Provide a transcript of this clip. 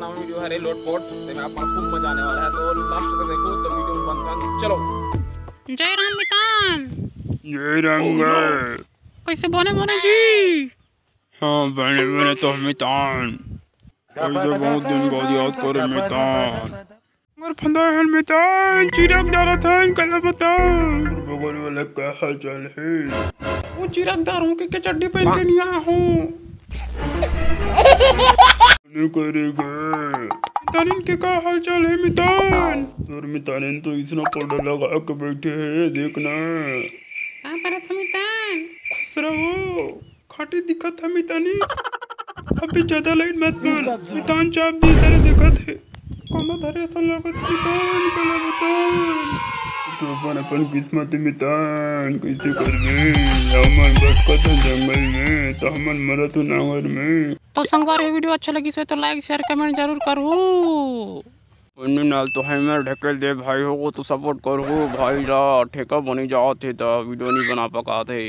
नाम वीडियो है लोटपोट ते में आपको खूब मजा आने वाला है, तो लास्ट तक देखो तो वीडियो में बंद कर चलो। जय राम मितान। जय रंग कैसे बने बने जी? हाँ बने बने तो मितान ऐसे बहुत दिन बाद याद करे मितान। मगर फंदा है मितान, चिराग डाला था इनका बता बगल वाले का हाल चाल है। वो चिरागदार हूँ कि चड्डी पहन के नहीं आया हूँ। करेगा मितान इनके का हाल चाल है मितान? और मितान तो इतना पाउडर लगा के बैठे है देखना। कहाँ पर था मितान? खुश रहो, खाटी दिखत है मितानी। अभी ज्यादा लाइट मत मार मितान, चाप दी तेरे दिखत है कौन धरे ऐसा लगत मितान कला मितान। तो अपन किस्मत मितान कैसे करबे, हमन भटकत है जंगल में तो हमन मरत नांगर में। तो संगवार ये वीडियो अच्छा लगी तो लाइक शेयर कमेंट जरूर करो। उन्हें नाल तो है मेरे ढकेल दे भाई हो तो सपोर्ट करो भाई ला, ठेका बनी जाओ थे तो वीडियो नहीं बना पका थे।